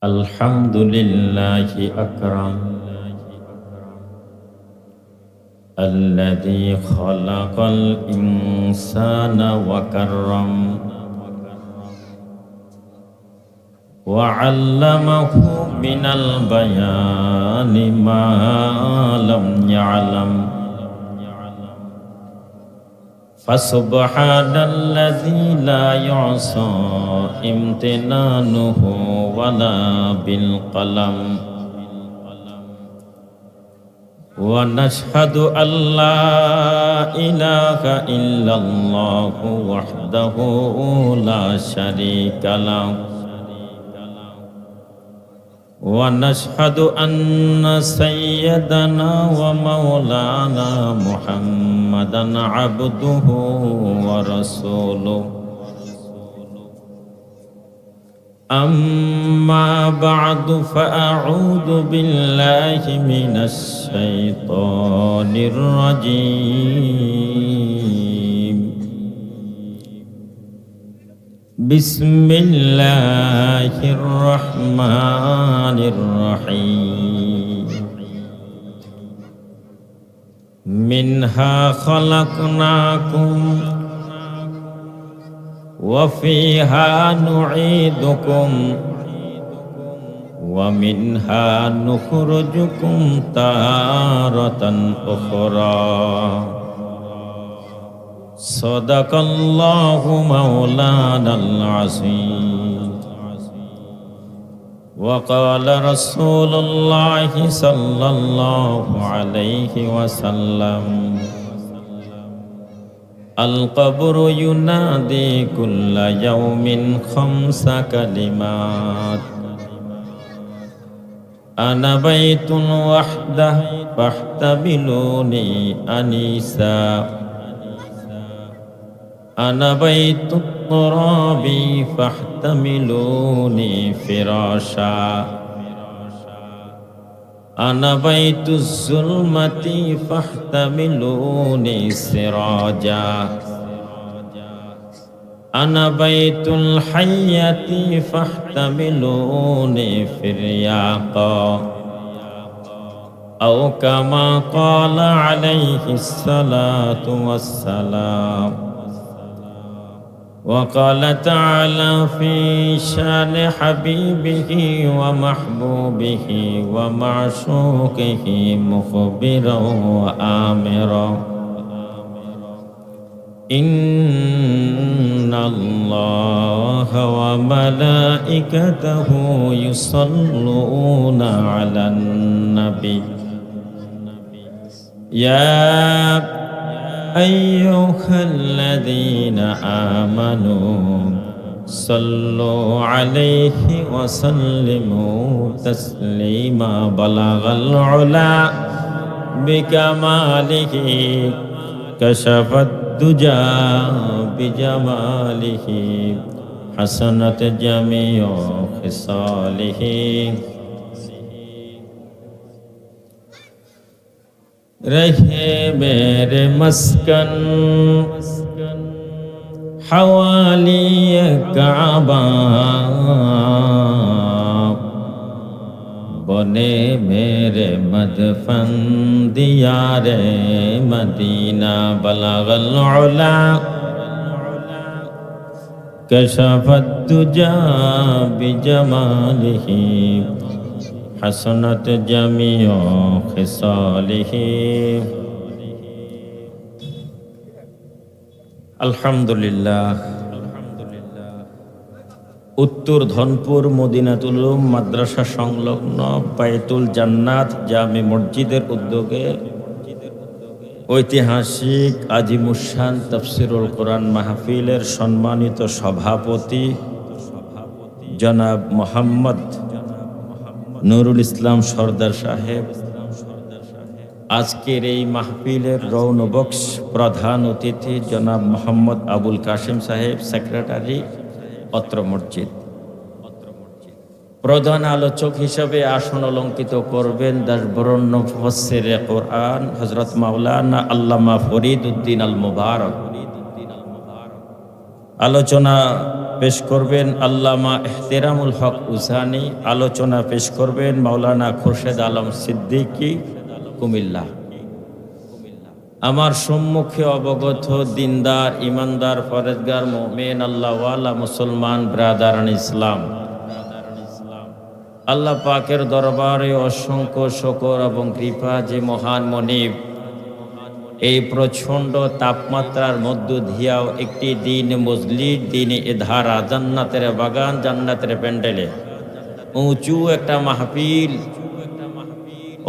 আলহামদুলিল্লাহি আকরাম الذي خلق الإنسان وكرم وعلمه من البيان ما لم يعلم فسبحان الذي لا يعصى امتنانه ولا بالقلم ونشهد أن لا إله إلا الله وحده لا شريك له ونشهد أن سيدنا ومولانا محمدا عبده ورسوله أما بعد فأعوذ بالله من الشيطان الرجيم بسم الله الرحمن الرحيم منها خلقناكم وفيها نعيدكم ومنها نخرجكم تارة أخرى صدق الله مولانا العظيم وقال رسول الله صلى الله عليه وسلم القبر ينادي كل يوم 5 كلمات أنا بيت وحده فاحتملوني أنيسا أنا بيت التراب فاحتملوني فراشا أنا بيت الظلمة فاحتملوني سراجا أنا بيت الحية فاحتملوني فرياقا أو كما قال عليه الصلاة والسلام وقال تعالى في شان حبيبه ومحبوبه ومعشوقه مخبرا وآمرا إن الله وملائكته يصلون على النبي يا أيها الذين آمنوا صلوا عليه وسلموا تسليما بلغ العلا بكماله كشف الدجى بجماله حسنت جميع خصاله रहे मेरे मस्कन हवाली काबा बने मेरे मदफन दियारे मदीना बलगल उला कशफत दुजा बिजमालिही हसनत जमियो खिसालिही আলহামদুলিল্লাহ। উত্তর ধনপুর মদিনাতুল উলুম মাদ্রাসা সংলগ্ন বাইতুল জান্নাত জামে মসজিদের উদ্যোগে ঐতিহাসিক আজিমুশান তাফসিরুল কোরআন মাহফিলের সম্মানিত সভাপতি জনাব মোহাম্মদ নুরুল ইসলাম সরদার সাহেব, আজকের এই মাহফিলের রৌনবক্স প্রধান অতিথি জনাব মোহাম্মদ আবুল কাসেম সাহেব, সেক্রেটারি অত্র মসজিদ, প্রধান আলোচক হিসেবে আসন অলঙ্কিত করবেন দাসবরণ্য মুফাসসিরে কোরআন হযরত মাওলানা আল্লামা ফরিদ উদ্দিন আল মুবারক। আলোচনা পেশ করবেন আল্লামা ইহতেরামুল হক উসানি, আলোচনা পেশ করবেন মাওলানা খুরশেদ আলম সিদ্দিকী কুমিল্লা। আমার সম্মুখে অবগত দিনদার, ইমানদার, ফরেজগার, মুমিন, আল্লাহওয়ালা মুসলমান ব্রাদারান ইসলাম, আল্লাহ পাকের দরবারে অসংখ্য শকর এবং কৃপা যে মহান মনিব এই প্রচণ্ড তাপমাত্রার মধ্য দিয়াও একটি দিন মজলিস, দিনে এধারা, জান্নাতের বাগান, জান্নাতের প্যান্ডেলে উঁচু একটা মাহফিল,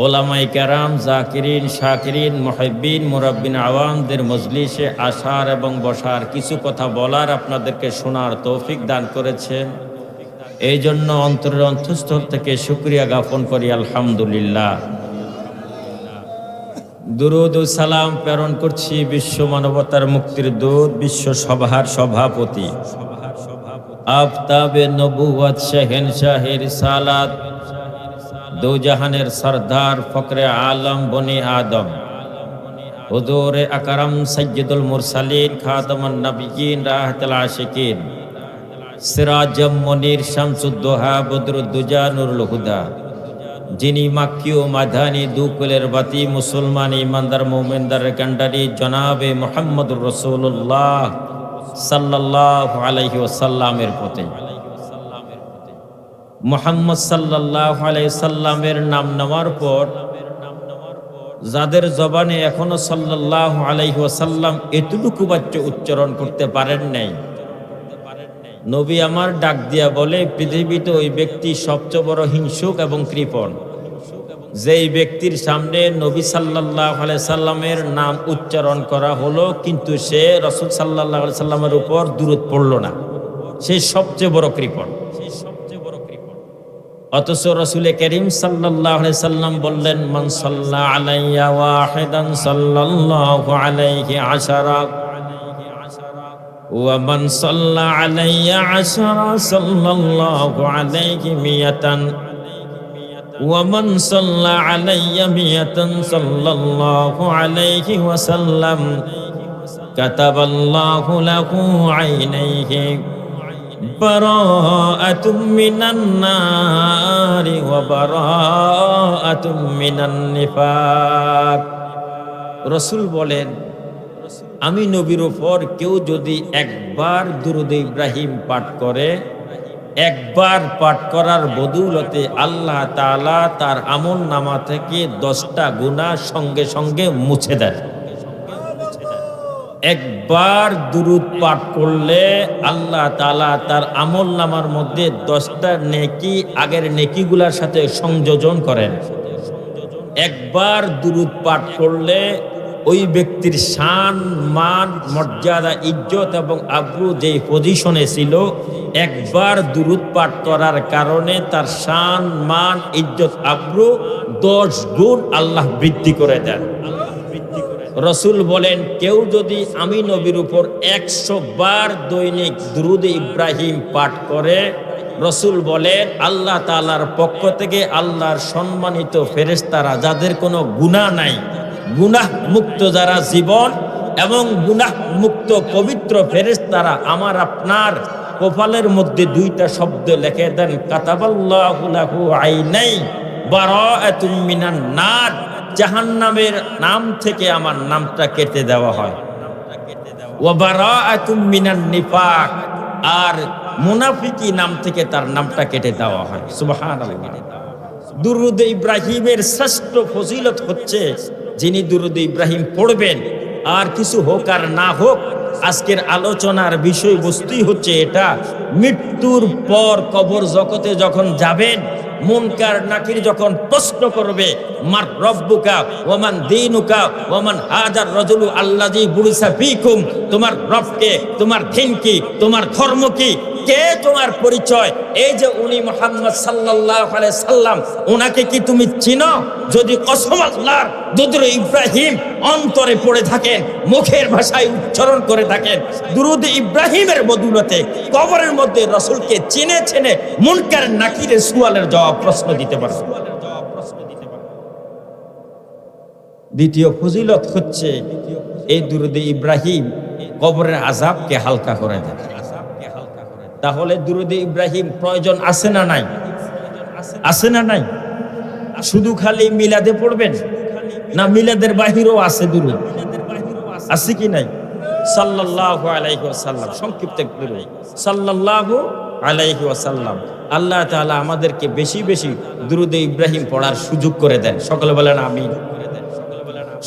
ওলামাই কেরাম, জাকিরিন, শাকিরিন, মুহিব্বিন, মুরাব্বিন আওয়ামদের মজলিসে আসার এবং বসার, কিছু কথা বলার, আপনাদেরকে শোনার তৌফিক দান করেছেন। এই জন্য অন্তরের অন্তঃস্থল থেকে শুকরিয়া জ্ঞাপন করি আলহামদুলিল্লাহ। দুরুদ ও সালাম প্রেরণ করছি বিশ্ব মানবতার মুক্তির দূত, বিশ্ব সভার সভাপতি, আফতাবে নবুয়ত, শাহেনশাহে রিসালাত, দো জাহানের সরদার, ফকরে আলম, বনি আদম, হুজুরে আকরাম সাইয়্যিদুল মুরসালিন, খাতামুন নবিয়্যিন, রাহতুল আশিকিন, সিরাজুম মুনীর, শামসুদ্দোহা, বদরুদ্দুজা, নুরুল হুদা, যিনি মাক্কি ও মাদানী দুকুলের বাতি, মুসলমান ইমানদার মুমিনদার কান্ডারি, জনাবে মুহাম্মদুর রাসূলুল্লাহ সাল্লাল্লাহু আলাইহি ওয়াসাল্লামের পথে, মুহাম্মদ সাল্লাল্লাহু আলাইহি সাল্লামের নাম নেওয়ার পর যাদের জবানে এখনো সাল্লাল্লাহু আলাইহি ওয়াসাল্লাম এতটুকু বাচ্চা উচ্চারণ করতে পারেন নাই, নবী আমার ডাক দিয়া বলে, পৃথিবীতে ওই ব্যক্তি সবচেয়ে বড় হিংসুক এবং কৃপণ, যেই ব্যক্তির সামনে নবী সাল্লাল্লাহু আলাইহি সাল্লামের নাম উচ্চারণ করা হলো কিন্তু সে রাসূল সাল্লাল্লাহু আলাইহি সাল্লামের উপর দুরূদ পড়লো না, সে সবচেয়ে বড় কৃপণ। অথচ রাসূল করিম সাল্লাল্লাহু আলাইহি সাল্লাম বললেন, মান সাল্লা আলাইয়া ওয়াহিদান সাল্লাল্লাহু আলাইহি আশারা ওয়া মান সাল্লা আলাইয়া আশারা সাল্লাল্লাহু আলাইহি মিয়াতান ওয়া মান সাল্লা আলাইয়া মিয়াতান সাল্লাল্লাহু আলাইহি ওয়াসাল্লাম কাতাবাল্লাহু লাহু আইনাইহি বারাআতুম মিনান নারি ওয়া বারাআতুম মিনান নিফাক। রাসূল বলেন, আমি নবীর উপর কেউ যদি একবার দুরূদ ইব্রাহিম পাঠ করে, একবার পাঠ করার বদৌলতে আল্লাহ তাআলা তার আমল নামা থেকে 10টা গুনাহ সঙ্গে সঙ্গে মুছে দেন। একবার দুরূদ পাঠ করলে আল্লাহ তাআলা তার আমল নামার মধ্যে 10টা নেকি আগের নেকিগুলোর সাথে সংযোজন করেন। একবার দুরূদ পাঠ করলে ওই ব্যক্তির শান, মান, মর্যাদা, ইজ্জত এবং আবরু যেই পজিশনে ছিল, একবার দুরূদ পাঠ করার কারণে তার শান, মান, ইজ্জত, আবরু 10 গুণ আল্লাহ বৃদ্ধি করে দেন। রাসূল বলেন, কেউ যদি আমি নবীর উপর 100 বার দৈনিক দুরূদ ইব্রাহিম পাঠ করে, রাসূল বলেন আল্লাহ তাআলার পক্ষ থেকে আল্লাহর সম্মানিত ফেরেশতারা, যাদের কোনো গুনাহ নাই, গুনাহ মুক্ত যারা জীবন এবং গুনাহ মুক্ত পবিত্র ফেরেশতারা, আমার আপনার কপালের মধ্যে 2টা শব্দ লিখে দেন, কাতাবাল্লাহু লাহু আইনাই বারাআতুম মিনান নার, জাহান্নামের নাম থেকে আমার নামটা কেটে দেওয়া হয়, ওয়া বারাআতুম মিনান নিফাক, আর মুনাফিকি নাম থেকে তার নামটা কেটে দেওয়া হয়। সুবহানাল্লাহ। দুরূদ ইব্রাহিমের শ্রেষ্ঠ ফজিলত হচ্ছে, যিনি দুরূদ ইব্রাহিম পড়বেন, আর কিছু হোক আর না হোক, আজকের আলোচনার বিষয়বস্তুই হচ্ছে এটা, মৃত্যুর পর কবর জগতে যখন যাবেন, মুনকার নাকির যখন প্রশ্ন করবে, মার রব্বুকা ওয়া মান দীনুকা ওয়া মান হাজার রাজুলু আল্লাযী বুরিসা ফীকুম, তোমার রব কে, তোমার দিন কি, তোমার ধর্ম কি, কে তোমার পরিচয়? এই যে উনি মুহাম্মদ সাল্লাল্লাহু আলাইহি সাল্লাম, ওনাকে কি তুমি চিনো? যদি কসম আল্লাহর দুরূদ ইব্রাহিম অন্তরে পড়ে থাকেন, মুখের ভাষায় উচ্চারণ করে থাকেন, দুরূদ ইব্রাহিমের বদৌলতে কবরের মধ্যে রাসূলকে চিনে চিনে মুনকার নাকিরের সুয়ালের জবাব প্রশ্ন দিতে পারবে। দ্বিতীয় ফজিলত হচ্ছে, এই দুরূদ ইব্রাহিম কবরের আযাবকে হালকা করে দেয়। তাহলে দুরুদে ইব্রাহিম প্রয়োজন আছে না নাই? আছে না নাই? শুধু খালি মিলাদে পড়বেন না মিলাদের বাহিরেও আছে দুরুদ? আছে কি নাই? সাল্লাল্লাহু আলাইহি ওয়াসাল্লাম, সংক্ষিপ্ত করে সাল্লাল্লাহু আলাইহি ওয়াসাল্লাম। আল্লাহ তাআলা আমাদেরকে বেশি বেশি দুরুদে ইব্রাহিম পড়ার সুযোগ করে দেন। সকলে বলেন আমিন।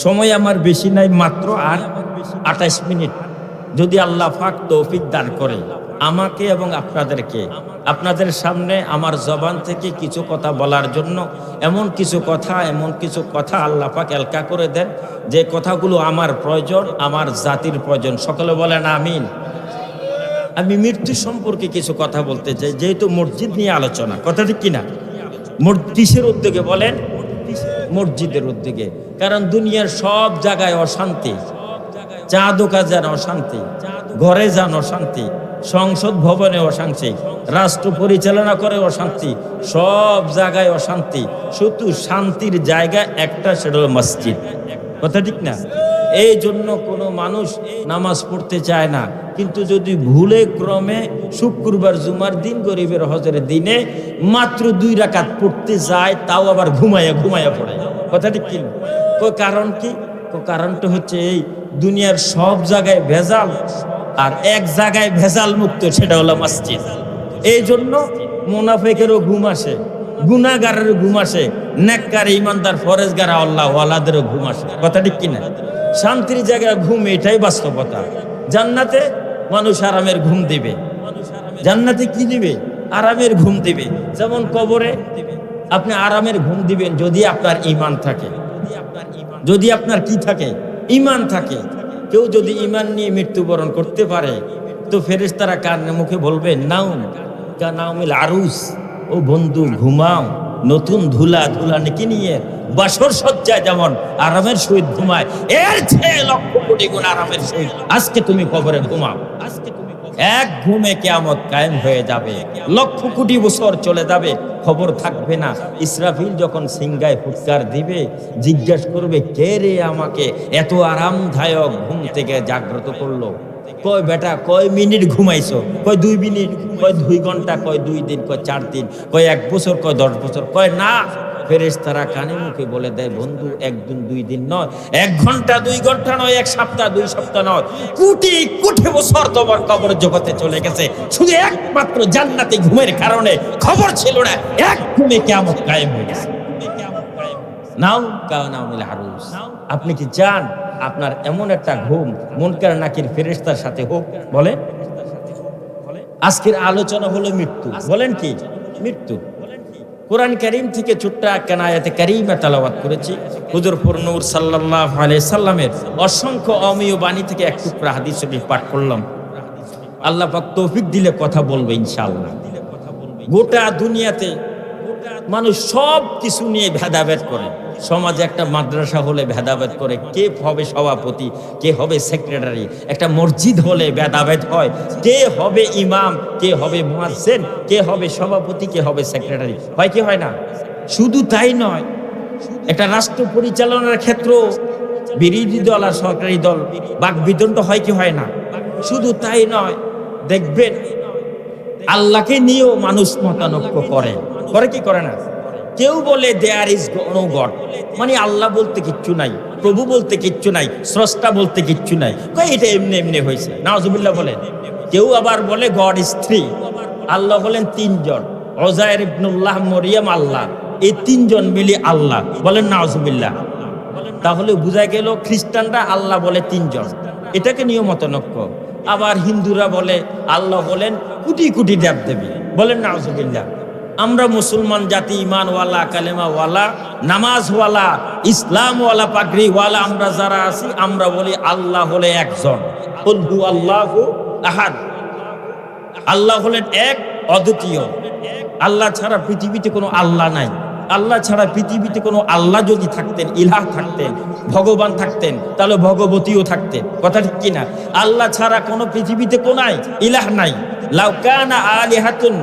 সময় আমার বেশি নাই, মাত্র আর 28 মিনিট। যদি আল্লাহ পাক তৌফিক দান করে আমাকে এবং আপনাদেরকে আপনাদের সামনে আমার জবান থেকে কিছু কথা বলার জন্য, এমন কিছু কথা আল্লাহ পাক এলকা করে দেন যে কথাগুলো আমার প্রয়োজন, আমার জাতির প্রয়োজন। সকলে বলেন আমিন। আমি মৃত্যু সম্পর্কে কিছু কথা বলতে চাই, যেহেতু মসজিদ নিয়ে আলোচনা, কথা ঠিক কিনা? কিসের উদ্যোগে বলেন? মসজিদের উদ্যোগে। কারণ দুনিয়ার সব জায়গায় অশান্তি, চা দোকান যান অশান্তি, ঘরে যান অশান্তি, সংসদ ভবনে অশান্তি, রাষ্ট্র পরিচালনা করে অশান্তি, সব জায়গায় অশান্তি। শুধু শান্তির জায়গা একটা, সেটা হলো মসজিদ। কথা ঠিক না? এই জন্য কোনো মানুষ নামাজ পড়তে চায় না, কিন্তু যদি ভুলে ক্রমে শুক্রবার জুমার দিন গরিবের হজরের দিনে মাত্র 2 রাকাত পড়তে যায়, তাও আবার ঘুমাইয়া পড়ে। কথা ঠিক কি? কারণ কি? কারণটা হচ্ছে এই দুনিয়ার সব জায়গায় ভেজাল, আর এক জায়গায় ভেজাল মুক্ত, সেটা হলো মসজিদ। এই জন্য মুনাফিকেরও ঘুম আসে, গুনাহগারেরও ঘুম আসে, নেককার ইমানদার ফরেজগার আল্লাহ ওয়ালাদেরও ঘুম আসে। কথা ঠিক কিনা? শান্তির জায়গায় ঘুম, এটাই বাস্তবতা। জান্নাতে মানুষ আরামের ঘুম দিবে। জান্নাতে কি দিবে? আরামের ঘুম দিবে। যেমন কবরে আপনি আরামের ঘুম দিবেন যদি আপনার ঈমান থাকে। যদি আপনার কি থাকে? ঈমান থাকে। কেউ যদি ঈমান নিয়ে মৃত্যুবরণ করতে পারে, তো ফেরেশতারা কানে মুখে বলবে নাউম কা নাউমিল আরুস, ও বন্ধু ঘুমাও নতুন ধুলা নাকি নিয়ে বাসর সজ্জায় যেমন আরামের সহিত ঘুমায়, এর চেয়ে লক্ষ কোটি গুণ আরামের সহিত আজকে তুমি কবরে ঘুমাও। এক ঘুমে কিয়ামত কায়েম হয়ে যাবে, লক্ষ কোটি বছর চলে যাবে, খবর থাকবে না। ইসরাফিল যখন সিংগায় ফুৎকার দিবে, জিজ্ঞাসা করবে কে রে আমাকে এত আরামদায়ক ঘুম থেকে জাগ্রত করলো? কয় বেটা কয় মিনিট ঘুমাইছো? কয় 2 মিনিট, কয় 2 ঘন্টা, কয় 2 দিন, কয় 4 দিন, কয় 1 বছর, কয় 10 বছর। কয় না, ফেরেশতারা কানে মুখে বলে দেয় বন্ধু 1 দিন 2 দিন নয়, 1 ঘন্টা 2 ঘন্টা নয়, 1 সপ্তাহ 2 সপ্তাহ নয়, কোটি কোটি বছর তোমার কবর জগতে চলে গেছে, শুধু একমাত্র জান্নাতে ঘুমের কারণে খবর ছিল না, এক ঘুমে কিয়ামত কায়েম হয়ে গেছে। নাও কানাউল আরুস। আপনি কি চান আপনার এমন একটা ঘুম মুনকার নাকির ফেরেশতার সাথে হোক? বলে আজকের আলোচনা হলো মৃত্যু। বলেন কি? মৃত্যু। কোরআন কারীম থেকে ছোট্ট একটা আয়াতে কারীমা তেলাওয়াত করেছি। হুজুরপুর নূর সাল্লাল্লাহু আলাইহি সাল্লামের অসংখ্য অমীয় বাণী থেকে এক টুকরা হাদিস শরীফ পাঠ করলাম। আল্লাহ পাক তৌফিক দিলে কথা বলবো ইনশাআল্লাহ। গোটা দুনিয়াতে মানুষ সব কিছু নিয়ে ভেদাভেদ করে। সমাজে একটা মাদ্রাসা হলে ভেদাভেদ করে, কে হবে সভাপতি, কে হবে সেক্রেটারি। একটা মসজিদ হলে ভেদাভেদ হয়, কে হবে ইমাম, কে হবে মুয়াজ্জিন, কে হবে সভাপতি, কে হবে সেক্রেটারি। হয় কি হয় না? শুধু তাই নয়, একটা রাষ্ট্র পরিচালনার ক্ষেত্র বিরোধী দল আর সরকারি দল বাকবিতণ্ড হয় কি হয় না? শুধু তাই নয়, দেখবেন আল্লাহকে নিয়েও মানুষ মতানৈক্য করে কি করে না? কেউ বলে দেয়ার ইজ নো গড, মানে আল্লাহ বলতে কিচ্ছু নাই, প্রভু বলতে কিচ্ছু নাই, স্রষ্টা বলতে কিচ্ছু নাই, এটা এমনি এমনি হয়েছে, নাউজুবিল্লাহ বলেন। কেউ আবার বলে গড ইজ 3, আল্লাহ বলেন 3 জন, ওজায়ের ইবনুল্লাহ মরিয়ম আল্লাহ, এই 3 জন মিলে আল্লাহ বলেন, নাউজুবিল্লাহ। তাহলে বোঝা গেল খ্রিস্টানরা আল্লাহ বলে 3 জন, এটাকে নিয়ে মতানৈক্য। আবার হিন্দুরা বলে আল্লাহ বলেন কোটি কোটি দেবদেবী, বলেন নাউজুবিল্লাহ। আমরা মুসলমান জাতি, ইমানওয়ালা, কালেমাওয়ালা, নামাজওয়ালা, ইসলামওয়ালা, পাগড়িওয়ালা আমরা যারা আছি, আমরা বলি আল্লাহ হলে একজন, কুল হু আল্লাহু আহাদ। আল্লাহ হলেন এক, অদ্বিতীয়। আল্লাহ ছাড়া পৃথিবীতে কোনো আল্লাহ নাই। আল্লাহ ছাড়া পৃথিবীতে কোনো আল্লাহ যদি থাকতেন, ইলাহ থাকতেন, ভগবান থাকতেন, তাহলে ভগবতীও থাকতেন। কথা ঠিক কিনা? আল্লাহ ছাড়া কোনো পৃথিবীতে কোনাই ইলাহ নাই। লাউ কানা আলিহাতুন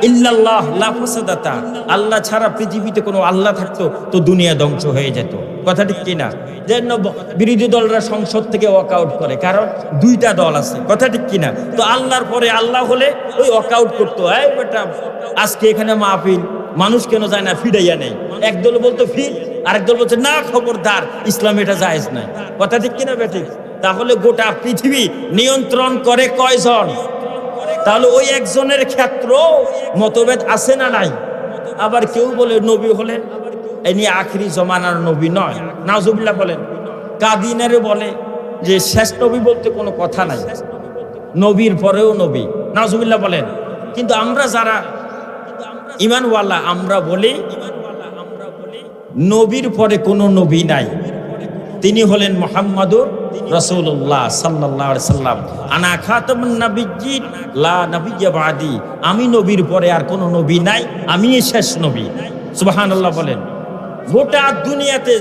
ইল্লাল্লাহ লা ফাসাদাতা। আল্লাহ ছাড়া পৃথিবীতে কোনো আল্লাহ থাকতো তো দুনিয়া ধ্বংস হয়ে যেত। কথা ঠিক কিনা? যেন বিরোধী দলরা সংসদ থেকে ওয়াকআউট করে, কারণ দুইটা দল আছে। কথা ঠিক কিনা? তো আল্লাহর পরে আল্লাহ হলে ওই ওয়াকআউট করতো, এই বেটা আজকে এখানে মাহফিল, মানুষ কেন যায় না, ফিরাইয়া নেই। একদল বলতো ফির, আরেক দল বলছে না, খবরদার, ইসলাম এটা জায়েজ নাই। কথা ঠিক কিনা বেঠিক? তাহলে গোটা পৃথিবী নিয়ন্ত্রণ করে কয়জন? তাহলে ওই একজনের ক্ষেত্র মতভেদ আছে না নাই? আবার কেউ বলে নবী হলেন ইনি আখিরি জমানার নবী নয়, নাউজুবিল্লাহ বলেন। কাদিনারে বলে যে শেষ নবী বলতে কোনো কথা নাই, নবীর পরেও নবী, নাউজুবিল্লাহ বলেন। কিন্তু আমরা যারা ঈমানওয়ালা আমরা বলি নবীর পরে কোনো নবী নাই, তিনি হলেন মুহাম্মাদুর রাসূলুল্লাহ সাল্লাল্লাহু আলাইহি সাল্লাম। আনা খাতামুন নাবিয়্যিন লা নাবিয়্যা বাদি। আমি নবীর পরে আর কোনো নবী নাই, আমিই শেষ নবী। সুবহানাল্লাহ বলেন। গোটা দুনিয়াতে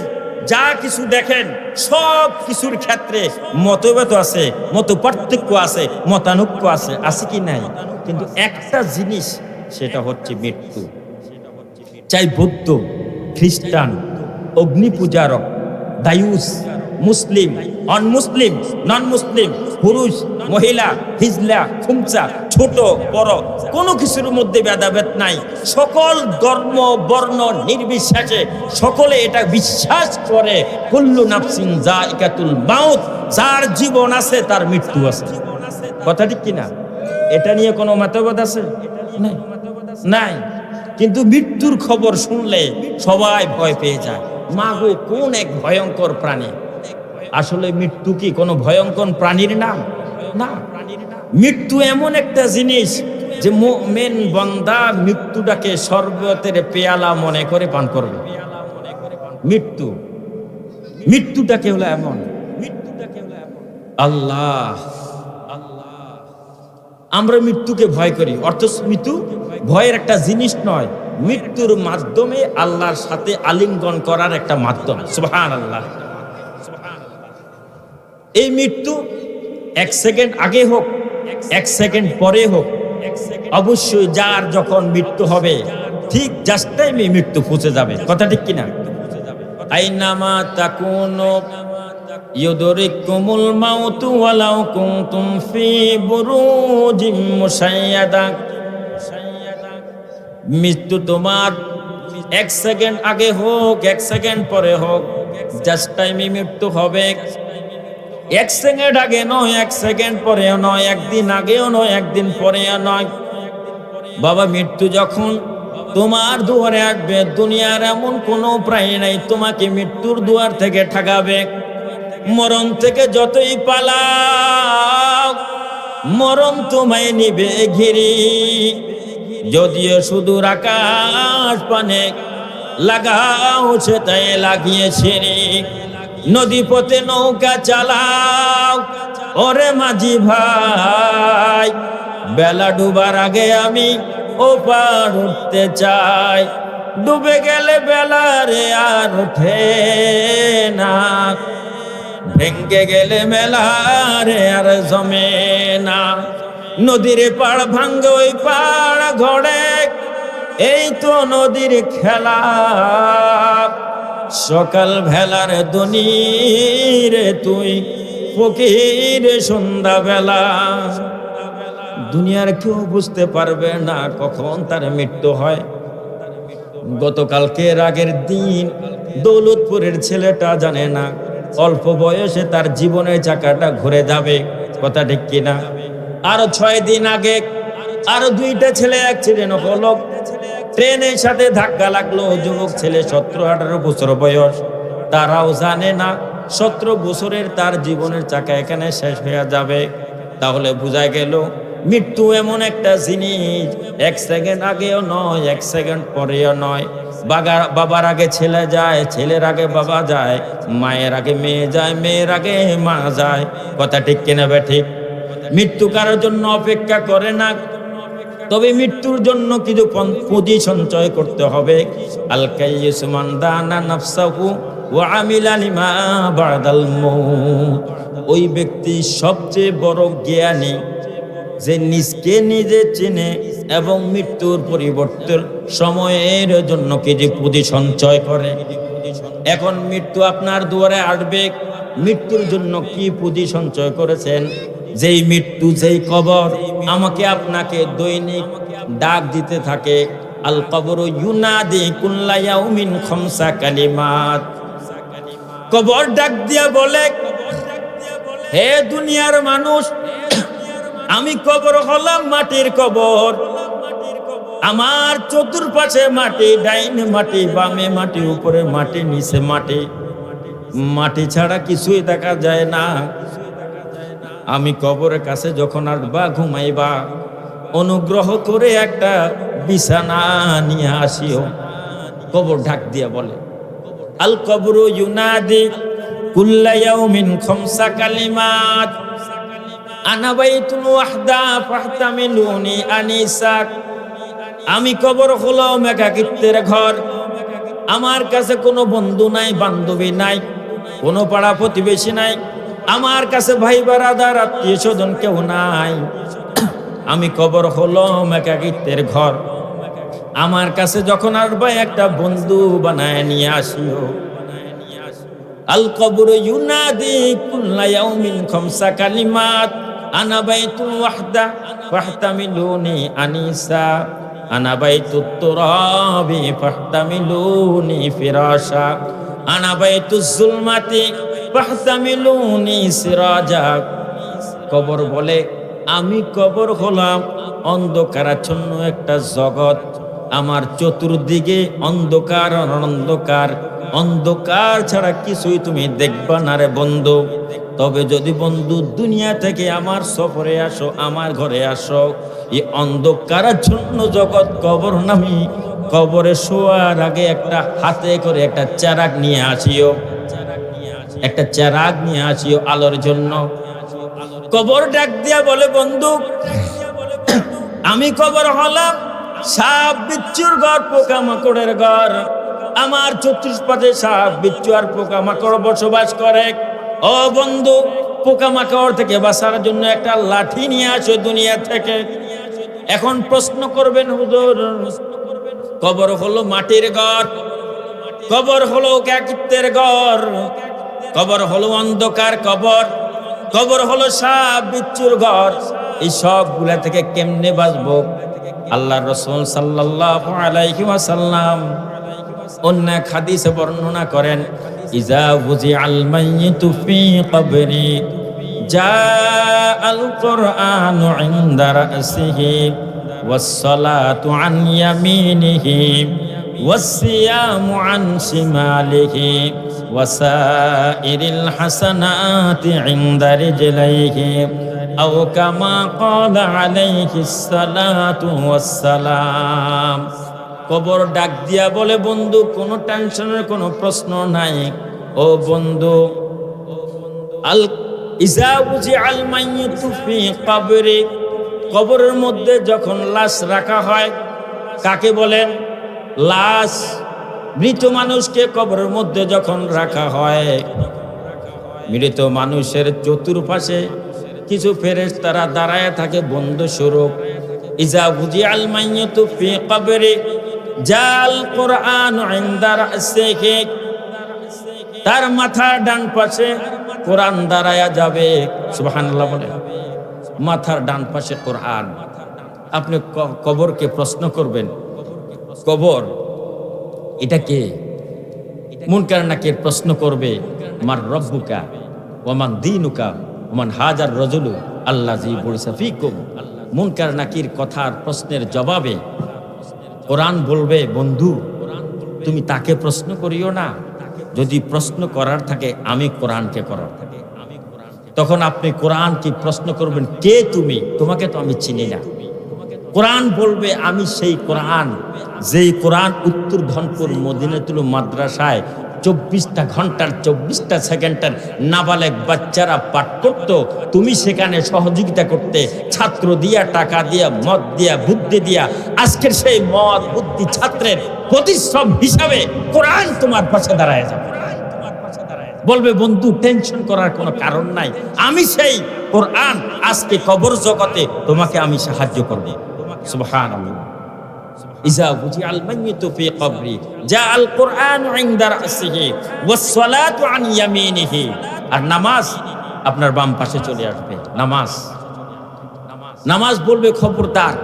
যা কিছু দেখেন সব কিছুর ক্ষেত্রে মতভেদ আছে, মত পার্থক্য আছে, মতানৈক্য আছে, আছে কি নাই? কিন্তু একটা জিনিস, সেটা হচ্ছে মৃত্যু। চাই বৌদ্ধ, খ্রিস্টান, অগ্নি পূজারক, দায়ুস, মুসলিম, অনমুসলিম, নন মুসলিম, পুরুষ, মহিলা, হিজলা, খুমচা, ছোট বড় কোনো কিছুর মধ্যে ভেদাভেদ নাই। সকল ধর্ম বর্ণ নির্বিশেষে সকলে এটা বিশ্বাস করে, কুল্লু নাফসিন যায়িকাতুল মাউত, যার জীবন আছে তার মৃত্যু আছে। কথা ঠিক কিনা? এটা নিয়ে কোনো মতভেদ আছে? নাই, নাই। কিন্তু মৃত্যুর খবর শুনলে সবাই ভয় পেয়ে যায়। মা গো, কোন এক ভয়ঙ্কর প্রাণী! আসলে মৃত্যু কি কোনো ভয়ঙ্কর প্রাণীর নাম? না। মৃত্যু এমন একটা জিনিস যে মুমিন বান্দা মৃত্যুটাকে শরবতের পেয়ালা মনে করে পান করবে। মৃত্যুটাকে হলো এমন। আল্লাহ, আমরা মৃত্যুকে ভয় করি, অর্থাৎ মৃত্যু ভয়ের একটা জিনিস নয়, মৃত্যুর মাধ্যমে আল্লাহর সাথে আলিঙ্গন করার একটা মাধ্যম। সুবহানাল্লাহ। এই মৃত্যু এক সেকেন্ড আগে হোক, এক সেকেন্ড পরে হোক, অবশ্যই যার যখন মৃত্যু হবে ঠিক জাস্ট টাইমে মৃত্যু পৌঁছে যাবে। কথা ঠিক কিনা? আইনামা তাকুনু ইউদরিকুমুল মাউতু ওয়ালাউ কুনতুম ফি বুরুজিম মুশাইয়াদা। মৃত্যু তোমার এক সেকেন্ড আগে হোক, এক সেকেন্ড পরে হোক, জাস্ট টাইমে মৃত্যু হবে। এক সেকেন্ড আগে নয়, এক সেকেন্ড পরেও নয়, একদিন আগেও নয়, একদিন পরেও নয়। বাবা, মৃত্যু যখন তোমার দুয়ারে আসবে, দুনিয়ার এমন কোনো প্রাণী নাই তোমাকে মৃত্যুর দুয়ার থেকে ঠকাবে। মরণ থেকে যতই পালাও, মরণ তোমায় নিবে ঘিরি। যদিও সুদূর আকাশ পানে লাগাও সেটাই লাগিয়ে ছিঁড়ি। নদী পথে নৌকা চালাও ওরে মাঝি ভাই, বেলা ডুবার আগে আমি ওপার উঠতে চাই। ডুবে গেলে বেলা রে আর ওঠে না, ভেঙ্গে গেলে মেলা রে আর জমে না। নদীর পাড় ভাঙ্গে ওই পাড় ঘড়ে, এই তো নদীর খেলা। সকাল ভেলার দনি রে তুই ফকির সন্ধ্যা বেলা। দুনিয়ার কেউ বুঝতে পারবে না কখন তার মৃত্যু হয়। গতকালকের আগের দিন দৌলতপুরের ছেলেটা জানে না অল্প বয়সে তার জীবনের চাকাটা ঘুরে যাবে। কথা ঠিক কিনা? আরো 6 দিন আগে আরো 2টা ছেলে অ্যাক্সিডেন্ট হলো, ট্রেনের সাথে ধাক্কা লাগলো। যুবক ছেলে 17-18 বছর বয়স, তারাও জানে না 17 বছরের তার জীবনের চাকা এখানে শেষ হয়ে যাবে। তাহলে বোঝা গেল মৃত্যু এমন একটা জিনিস, এক সেকেন্ড আগেও নয়, এক সেকেন্ড পরেও নয়। বাবার আগে ছেলে যায়, ছেলের আগে বাবা যায়, মায়ের আগে মেয়ে যায়, মেয়ের আগে মা যায়। কথা ঠিক কিনা বে ঠিক? মৃত্যু কারোর জন্য অপেক্ষা করে না। তবে মৃত্যুর জন্য কিছু পুঁজি সঞ্চয় করতে হবে। আল কাইয়িস মান দানা নাফসাহু ওয়া আমিলা লিমা বাদাল মউত। ওই ব্যক্তি সবচেয়ে বড় জ্ঞানী, যে নিজকে নিজে চেনে এবং মৃত্যুর পরিবর্তন সময়ের জন্য কিছু পুঁজি সঞ্চয় করে। এখন মৃত্যু আপনার দুয়ারে আসবে, মৃত্যুর জন্য কি পুঁজি সঞ্চয় করেছেন? যেই মৃত্যু, যেই কবর আমাকে আপনাকে দৈনিক ডাক দিতে থাকে, আল কবর ইউনাদি কুল্লা ইয়াউমিন খামসা কালিমাত। কবর ডাক দিয়া বলে, হে দুনিয়ার মানুষ, আমি কবর হলাম মাটির কবর। আমার চতুর্পাশে মাটি, ডাইনে মাটি, বামে মাটি, উপরে মাটি, নিচে মাটি, মাটি ছাড়া কিছুই দেখা যায় না। আমি কবরের কাছে যখন আসবা, ঘুমাইবা, অনুগ্রহ করে একটা বিছানা নিয়ে আসিও। কবর ডাক দিয়া বলে, আল কবরু ইউনাদি কুল্লা ইয়াউমিন খামসা কালিমাত আনা বাইতুল ওয়াহদা ফাহতামিলুনি আনিসাক। আমি কবর হলাম একাকিত্বের ঘর। আমার কাছে কোনো বন্ধু নাই, বান্ধবী নাই, কোনো পাড়া প্রতিবেশী নাই, আমার কাছে ভাই বারাদার আত্মীয় স্বজন কেউ নাই। আমি কবর হলাম একাকিত্বের ঘর। আমার কাছে যখন আসবে একটা বন্ধু বানায় নিয়ে আসিও। আল কবর ইউনাদি কুল্লা ইয়াউমিন খামসা কালিমাত আনা বাইতুল ওয়াহদা ফাহতামিলুনি আনিসা আনা বাইতুত তুরাবি ফাহতামিলুনি ফিরাশা আনা বাইতুজ জুলমাতি ফাহতামিলুনি সিরাজা। কবর বলে, আমি কবর হলাম অন্ধকারাচ্ছন্ন একটা জগৎ। আমার চতুর্দিকে অন্ধকার, অন্ধকার, অন্ধকার ছাড়া কিছুই তুমি দেখবা না রে বন্ধু। তবে যদি বন্ধু দুনিয়া থেকে আমার সফরে আসো, আমার ঘরে আসো, এই অন্ধকারাচ্ছন্ন জগৎ কবর নামি কবরে শোয়ার আগে একটা হাতে করে একটা চারাক নিয়ে আসিও, একটা চারাক নিয়ে আসিও আলোর জন্য। কবর ডাক দিয়া বলে, বন্ধু, আমি কবর হলাম সাপ বিচ্ছুর ঘর, পোকামাকড়ের ঘর। আমার চতুষ্পাশে সাপ বিচ্ছু আর পোকামাকড় বসবাস করে। ও বন্ধু, পোকামাকড় থেকে বাঁচার জন্য একটা লাঠি নিয়ে আসো দুনিয়া থেকে। এখন প্রশ্ন করবেন, হুজুর, কবর হলো মাটির ঘর, কবর হলো একাকিত্বের ঘর, কবর হলো অন্ধকার কবর, কবর হলো সাপ বিচ্ছুর ঘর, এই সবগুলা থেকে কেমনে বাঁচবো? আল্লাহর রাসূল সাল্লাল্লাহু আলাইহি ওয়াসাল্লাম অন্য এক হাদিসে বর্ণনা করেন, ইজা বুজিআল মাইয়িতু ফি কবরি জাআল কুরআনু ইনদা রাসিহি ওয়াস সালাতু আন ইয়ামিনিহি ওয়াস সিয়ামু আন শিমালিহি ওয়াসাইরিল হাসানাতি ইনদা রিজলাইহি আও কামা ক্বালা আলাইহিস সালাতু ওয়াস সালাম। কবর ডাক দিয়া বলে, বন্ধু, কোনো টেনশনের কোনো প্রশ্ন নাই। ও বন্ধু, আল ইজা বুজিআল মাইয়িতু ফি কবরি, কবরের মধ্যে যখন লাশ রাখা হয়, কাকে বলেন? লাশ, মৃত মানুষকে কবরের মধ্যে যখন রাখা হয়, মৃত মানুষের চতুর্পাশে কিছু ফেরেশতারা দাঁড়ায় থাকে বন্ধু স্বরূপ। ইজা বুজিআল মাইয়িতু ফি কবরি জাল কুরআন ইনদা রাসিহি, তার মাথার ডান পাশে কোরআন দাঁড়ায়া যাবে। সুবহানাল্লাহ বলে, মাথার ডান পাশে কোরআন। আপনি কবরকে প্রশ্ন করবেন, কবর এটা কে? মুনকার নাকির প্রশ্ন করবে, মার রব্বুকা ওয়া মান দীনুকা ওয়া মান হাজার রাজুলু আল্লাযী বুইসা ফীকুম। মুনকার নাকির কথার প্রশ্নের জবাবে কোরআন বলবে, বন্ধু, তুমি তাকে প্রশ্ন করিও না, যদি প্রশ্ন করার থাকে আমি কোরআনকে করো। তখন আপনি কোরআন কি প্রশ্ন করবেন, কে তুমি? তোমাকে তো আমি চিনি না। কোরআন বলবে, আমি সেই কোরআন, যেই কোরআন উত্তর ধনপুর মদিনাতুল মাদ্রাসায় 24টা ঘন্টার 24টা সেকেন্ডের নাবালেগ বাচ্চারা পাঠ করত, তুমি সেখানে সহযোগিতা করতে, ছাত্র দিয়া, টাকা দিয়া, মদ দিয়া, বুদ্ধি দিয়া। আজকের সেই মদ বুদ্ধি ছাত্রের প্রতিশ্রম হিসাবে কোরআন তোমার পাশে দাঁড়ায় যাবে, বলবে বন্ধু টেনশন করার কোনো কারণ নাই, আমি সেই কোরআন আজকে কবর জগতে তোমাকে আমি সাহায্য করব। সুবহানাল্লাহ। ইজা বুজিআল মাইয়িতু ফি কবরি জাআল কুরআনু ইনদা রাসিহি ওয়াস সালাতু আন ইয়ামিনিহি। আর নামাজ আপনার বাম পাশে চলে আসবে। নামাজ বলবে খবরদার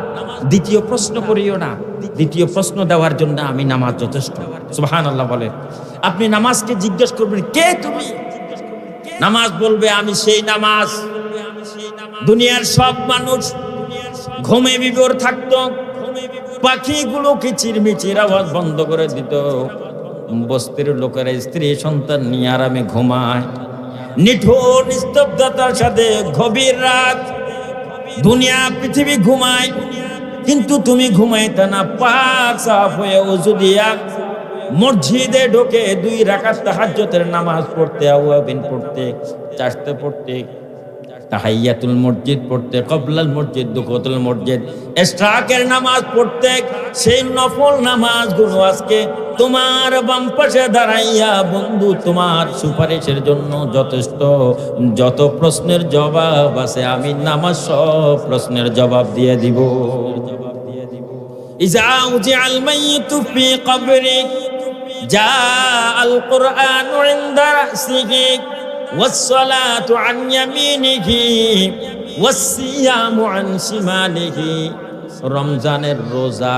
দ্বিতীয় প্রশ্ন করিও না, দ্বিতীয় প্রশ্ন দেওয়ার জন্য আমি নামাজ যথেষ্ট। সুবহানাল্লাহ বলে। আপনি নামাজকে জিজ্ঞেস করবেন কে তুমি, নামাজ বলবে আমি সেই নামাজ। দুনিয়ার সব মানুষ ঘুমে বিভোর থাকতো, পাখিগুলো কিচিরমিচির আওয়াজ বন্ধ করে দিত, বস্তির লোকেরা স্ত্রী সন্তান নিয়ে আরামে ঘুমায়। নিঠুর নিস্তব্ধতার সাথে গভীর রাত, দুনিয়া পৃথিবী ঘুমায়, কিন্তু তুমি ঘুমাইতে না। পাক সাফ হয়ে ওযু দিয়া মসজিদে ঢোকে 2 রাকাত তাহাজ্জুদের নামাজ পড়তে, আওয়াবিন পড়তে, চারতে পড়তে, তাহিয়াতুল মসজিদ পড়তে, কবলাল মসজিদ, দুখতুল মসজিদ, ইশরাকের নামাজ পড়তে। সেই নফল নামাজগুলো আজকে তোমার বাম পাশে দাঁড়াইয়া বন্ধু তোমার সুপারিশের জন্য যথেষ্ট। যত প্রশ্নের জবাব আছে আমি নামাজ সব প্রশ্নের জবাব দিয়ে দিব। ইজা উজিআল মাইয়িতু ফি কবরি জাআল কুরআনু ইনদা রাসিহি ওয়াস সালাতু আন ইয়ামিনিহি ওয়াস সিয়ামু আন শিমালিহি। রমজানের রোজা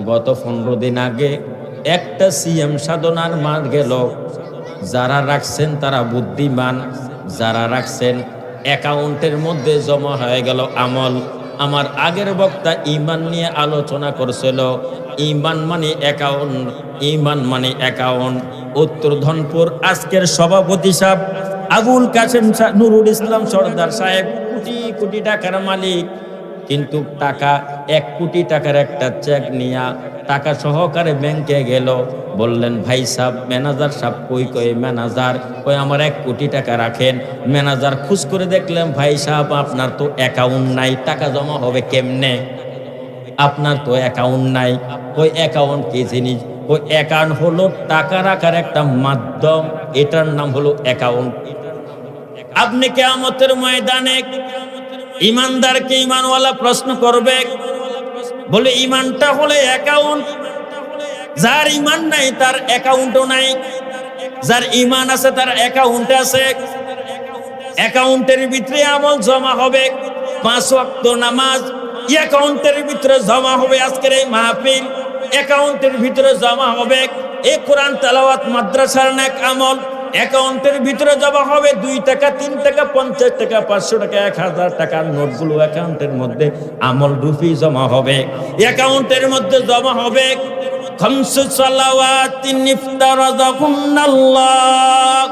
গত 15 দিন আগে একটা সিয়াম সাধনার মাস গেল। যারা রাখছেন তারা বুদ্ধিমান, যারা রাখছেন অ্যাকাউন্টের মধ্যে জমা হয়ে গেল আমল। আমার আগের বক্তা ঈমান নিয়ে আলোচনা করছিল। ঈমান মানে অ্যাকাউন্ট, ঈমান মানে অ্যাকাউন্ট। উত্তরধনপুর আজকের সভাপতি সাহেব আবুল কাসেম নুরুল ইসলাম সরদার সাহেব কোটি কোটি টাকার মালিক, কিন্তু টাকা 1 কোটি টাকার একটা চেক নিয়া টাকা সহকারে ব্যাংকে গেল। বললেন ভাই সাহেব, ম্যানেজার সাহেব কই? কই ম্যানেজার কই আমার 1 কোটি টাকা রাখেন। ম্যানেজার খুঁজ করে দেখলেন ভাই সাহেব আপনার তো অ্যাকাউন্ট নাই, টাকা জমা হবে কেমনে? আপনার তো অ্যাকাউন্ট নাই। ওই অ্যাকাউন্ট কি জিনিস? ওই অ্যাকাউন্ট হলো টাকা রাখার একটা মাধ্যম, এটার নাম হলো অ্যাকাউন্ট। আপনি কিয়ামতের ময়দানে ইমানদারকে ইমানওয়ালা প্রশ্ন করবে, বলে ইমানটা হলে অ্যাকাউন্ট। যার ইমান নাই তার অ্যাকাউন্টও নাই, যার ইমান আছে তার অ্যাকাউন্ট আছে। অ্যাকাউন্টের ভিতরে আমল জমা হবে, 5 ওয়াক্ত নামাজ অ্যাকাউন্টের ভিতরে জমা হবে। আজকের এই মাহফিল অ্যাকাউন্টের ভিতরে জমা হবে। এই কোরআন তেলাওয়াত মাদ্রাসার নেক আমল অ্যাকাউন্টের ভিতরে জমা হবে। 2 টাকা, 3 টাকা, 50 টাকা, 500 টাকা, 1000 টাকার নোটগুলো অ্যাকাউন্টের মধ্যে আমল রূপী জমা হবে। অ্যাকাউন্টের মধ্যে জমা হবে 5 সালাওয়াতিন ইফতারাযাকুন্নাল্লাহ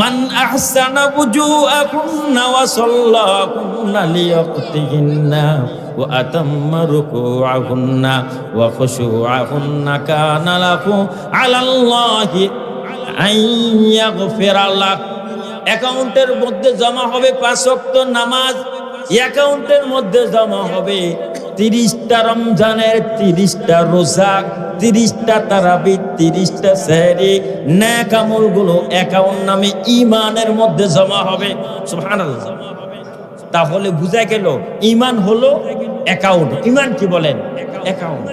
মান আহসানা বুজুআকুন্না ওয়া সাল্লাকুন্না লিয়াকতিহিন্না ওয়া আতাম্মা রুকুআকুন্না ওয়া খুশুআকুন্না কানা লাহু আলাল্লাহি আইয়াগফিরাল্লাহ। অ্যাকাউন্টের মধ্যে জমা হবে 5 ওয়াক্ত নামাজ, অ্যাকাউন্টের মধ্যে জমা হবে 30টা রমজানের 30টা রোজা, 30টা তারাবি, 30টা সেহরি। নেক আমলগুলো অ্যাকাউন্ট নামে ঈমানের মধ্যে জমা হবে। সুবহানাল্লাহ। তাহলে বুঝা গেল ঈমান হলো অ্যাকাউন্ট। ঈমান কি বলেন? অ্যাকাউন্ট।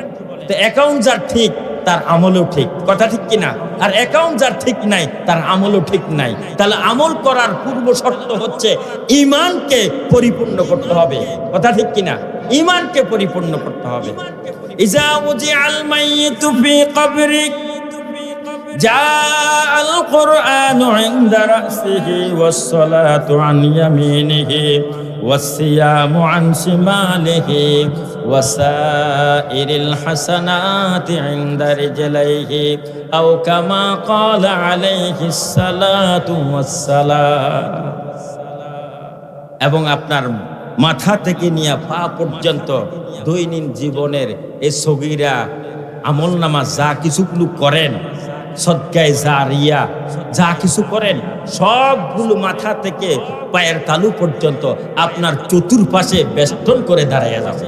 তো অ্যাকাউন্ট যার ঠিক তার আমলও ঠিক, কথা ঠিক কিনা? আর অ্যাকাউন্ট যার ঠিক নাই তার আমলও ঠিক নাই। তাহলে আমল করার পূর্ব শর্ত হচ্ছে ঈমানকে পরিপূর্ণ করতে হবে, কথা ঠিক কিনা? ঈমানকে পরিপূর্ণ করতে হবে। ইজা উজিআল মাইয়িতু ফি কবরি জাআল কুরআনু ইনদা রাসিহি ওয়াস সালাতু আন ইয়ামিনিহি ওয়াস সিয়ামু আন শিমালিহি ওয়াসাইরিল হাসানাতি ইনদা রিজলাইহি আও কামা ক্বালা আলাইহিস সালাতু ওয়াস সালাম। এবং আপনার মাথা থেকে নিয়ে পা পর্যন্ত দৈনিক জীবনের এই সগীরা আমলনামা যা কিছুগুলো করেন সদকায়ে জারিয়া যা কিছু করেন সবগুলো মাথা থেকে পায়ের তালু পর্যন্ত আপনার চতুর্পাশে বেষ্টন করে দাঁড়ায় যাবে।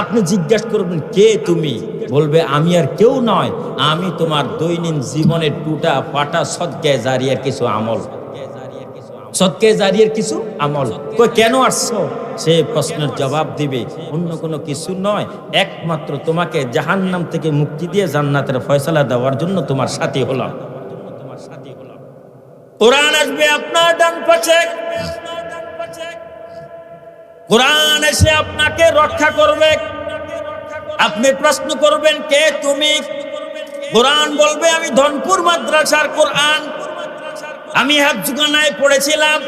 আপনি জিজ্ঞাসা করবেন কে তুমি, বলবে আমি আর কেউ নয়, আমি তোমার দৈনিক জীবনের টুটা পাটা সদকায়ে জারিয়ার কিছু আমল, সদকায়ে জারিয়ার কিছু আমল। কই কেন আসছো? সে প্রশ্নের জবাব দিবে অন্য কোনো কিছু নয়, একমাত্র তোমাকে জাহান্নাম থেকে মুক্তি দিয়ে জান্নাতের ফয়সালা দেওয়ার জন্য তোমার সাথী হলাম। কোরআন আসবে আপনার ডান পাশে, কোরআন এসে আপনাকে রক্ষা করবে। আপনি প্রশ্ন করবেন কে তুমি? কোরআন বলবে আমি ধনপুর মাদ্রাসার কোরআন, আমি হেফজখানায় পড়েছিলাম,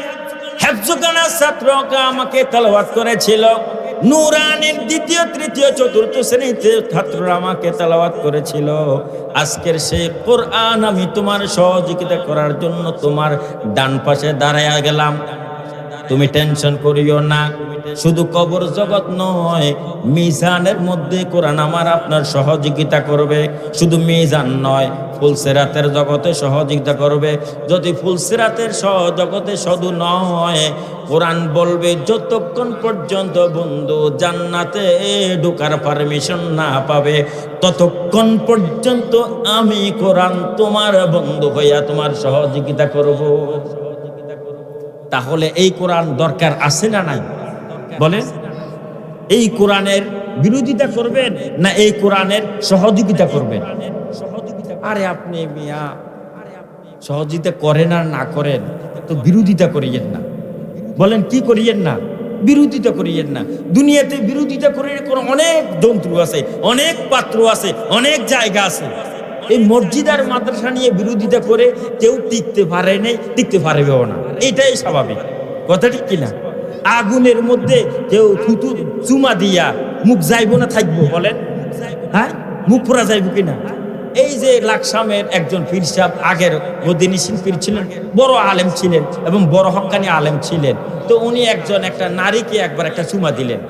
হেফজখানার ছাত্রকে আমাকে তেলাওয়াত করেছিল, নূরানির দ্বিতীয় তৃতীয় চতুর্থ শ্রেণীতে ছাত্ররা আমাকে তেলাওয়াত করেছিল। আজকের সেই কোরআন আমি তোমার সহযোগিতা করার জন্য তোমার ডান পাশে দাঁড়ায়া গেলাম। তুমি টেনশন করিও না, শুধু কবর জগৎ নয়, মিজানের মধ্যে কোরআন আমার আপনার সহযোগিতা করবে। শুধু মিজান নয়, ফুলসিরাতের জগতে সহযোগিতা করবে। যদি ফুলসিরাতের জগতে শুধু নয়, কোরআন বলবে যতক্ষণ পর্যন্ত বন্ধু জান্নাতে ঢোকার পারমিশন না পাবে ততক্ষণ পর্যন্ত আমি কোরআন তোমার বন্ধু হইয়া তোমার সহযোগিতা করব। তাহলে এই কোরআন দরকার আছে না নাই? বলেন, এই কোরআনের বিরোধিতা করবেন না এই কোরআনের সহযোগিতা করবেন? আরে আপনি মিয়া সহযোগিতা করেন আর না করেন তো বিরোধিতা করিয়েন না। বলেন কি করিয়েন না? বিরোধিতা করিয়েন না। দুনিয়াতে বিরোধিতা করে অনেক যন্ত্র আছে, অনেক পাত্র আছে, অনেক জায়গা আছে। এই মসজিদ আর মাদ্রাসা নিয়ে বিরোধিতা করে কেউ টিকতে পারে নাই, টিকতে পারবেও না, এটাই স্বাভাবিক। কথা ঠিক কিনা? আগুনের মধ্যে কেউ থুতু চুমা দিয়া মুখ যাইব না থাকবো? বলেন, হ্যাঁ, মুখ পোড়া যাইব কিনা? এই যে লাকসামের একজন পীর সাহেব আগের মদিনীশীল পীর ছিলেন, বড় আলেম ছিলেন এবং বড় হক্কানি আলেম ছিলেন। তো উনি একটা নারীকে একবার একটা চুমা দিলেন,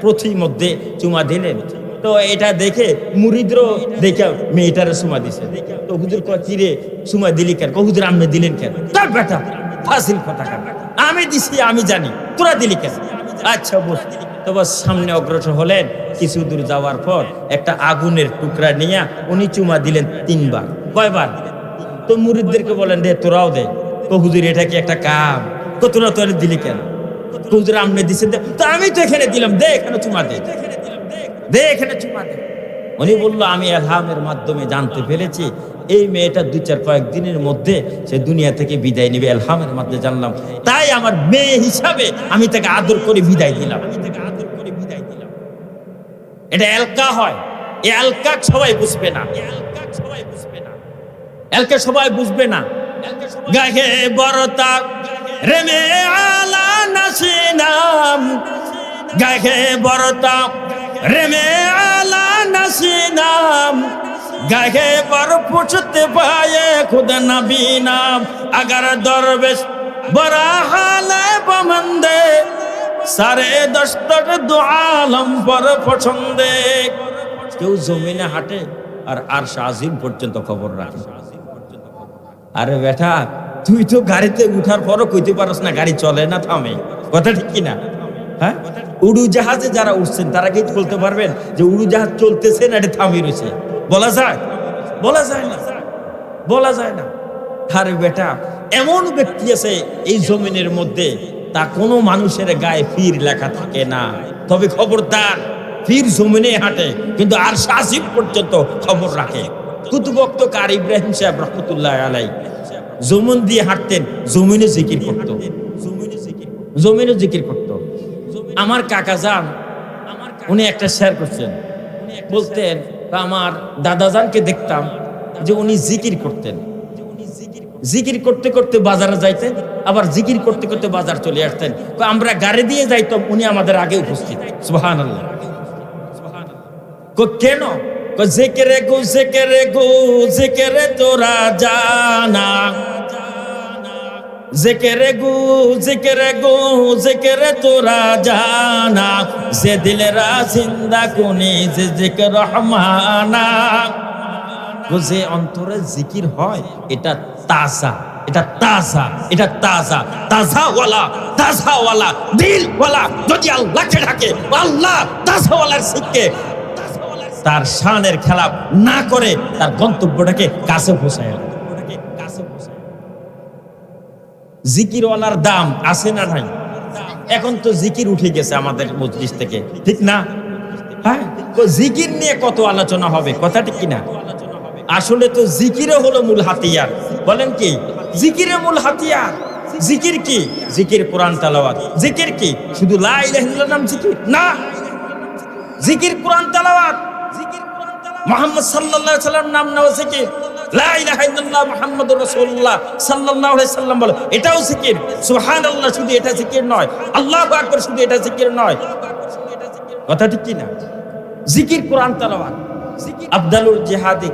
প্রতি মধ্যে চুমা দিলেন। তো এটা দেখে মুরিদরও দেখে মেয়েটারে চুমা দিছে। তো হুজুর কয় কি রে চুমা দিলি কেন? হুজুর আপনি দিলেন কেন? তার বেটা ফাজিল কথা কেন? আমি দিছি, আমি জানি, তোরা দিলি কেন? আচ্ছা বস। তো বস সামনে অগ্রসর হলেন। কিছু দূর যাওয়ার পর একটা আগুনের টুকরা নিয়ে উনি চুমা দিলেন 3 বার। কয়বার? তো মুরিদদেরকে বলেন দে, তোরাও দে। তো হুজুর এটা কি একটা কাম? তোরা তোরা দিলি কেন? হুজুর আপনি দিছেন, তো আমি তো এখানে দিলাম, দে এখানে চুমা দে, দে এখানে চুমা দে। উনি বললো আমি ইলহামের মাধ্যমে জানতে পেরেছি এই মেয়েটা 2-4 কয়েকদিনের মধ্যে সে দুনিয়া থেকে বিদায় নেবে, ইলহামের মাধ্যমে জানলাম, তাই আমার মেয়ে হিসাবে আমি তাকে আদর করে বিদায় দিলাম। এটা এলকা হয়। এই এলকা সবাই বুঝবে না, এলকা সবাই বুঝবে না। গাহে বরতা রেমে আলা নাসিনাম, গাহে বরতা রেমে আলা নাসিনাম, গাহে বর পুছতে পায়ে খুদ নবী নাম। अगर दरवेश बड़ा हाले बमंदे सारे दस्तक दो आलम पर पसंदे। কেউ জমিনে হাঁটে আর আরশ আজিম পর্যন্ত খবর রাখে। আরে বেটা তুই তো গাড়িতে উঠার পরও কইতে পারস না গাড়ি চলে না থামে। কথা ঠিক কিনা? হ্যাঁ, উড়োজাহাজে যারা উঠছেন তারা কি বলতে পারবেন যে উড়োজাহাজ চলতেছে না এটা থামিয়ে রয়েছে? বলা যায়? বলা যায় না, বলা যায় না। আরে বেটা এমন ব্যক্তি আছে এই জমিনের মধ্যে তা কোনো মানুষের গায়ে পীর লেখা থাকে না, তবে খবরদার পীর জমিনে হাঁটে কিন্তু আরশ আজিম পর্যন্ত খবর রাখে। কুতুবক্ত কার ইব্রাহিম সাহেব রহমতুল্লাহ আলাই জমিন দিয়ে হাঁটতেন, জমিনে জিকির করতো, জমিনে জিকির করতো। আমার কাকা যান উনি একটা শেয়ার করছেন, বলতেন আমার দাদাজানকে দেখতাম যে উনি জিকির করতেন, জিকির করতে করতে বাজারে যাইতেন, আবার জিকির করতে করতে বাজার চলে আসতেন। আমরা গাড়ি দিয়ে যাইতাম, উনি আমাদের আগে উপস্থিত। সুবহানাল্লাহ। কেন? জিকিরে গো জিকিরে গো জিকিরে তোরা জানা, জিকিরে গো জিকিরে গো জিকিরে তোরা জানা, যে দিলেরা জিন্দা কোনি যে জিকির রহমানা। যে অন্তরে জিকির হয় এটা তাজা, এটা তাজা, এটা তাজা, তাজাওয়ালা দিলওয়ালা যদি আল্লাহকে ডাকে, আল্লাহ তাজাওয়ালার শিখকে তার শানের খেলাপ না করে তার গন্তব্যটাকে কাছে পৌঁছায়। জিকিরওয়ালার দাম আছে না নাই? এখন তো জিকির উঠে গেছে আমাদের মজলিস থেকে, ঠিক না? হ্যাঁ, তো জিকির নিয়ে কত আলোচনা হবে, কথা ঠিক কিনা? আসলে তো জিকিরে হলো মূল হাতিয়ার। বলেন কি? জিকিরে মূল হাতিয়ার। জিকির কি? জিকির কোরআন তেলাওয়াত। জিকির কি? শুধু লা ইলাহা ইল্লাল্লাহ নাম জিকির না, জিকির কোরআন তেলাওয়াত, মুহাম্মদ সাল্লাল্লাহু আলাইহি সাল্লাম নাম নেওয়া জিকির, লা ইলাহা ইল্লাল্লাহ মুহাম্মাদুর রাসূলুল্লাহ সাল্লাল্লাহু আলাইহি সাল্লাম বলে এটাও জিকির, সুবহানাল্লাহ শুধু এটা জিকির নয়, আল্লাহু আকবার শুধু এটা জিকির নয়, কথা ঠিক কি না? জিকির কোরআন তেলাওয়াত, আফদালুল জিহাদি।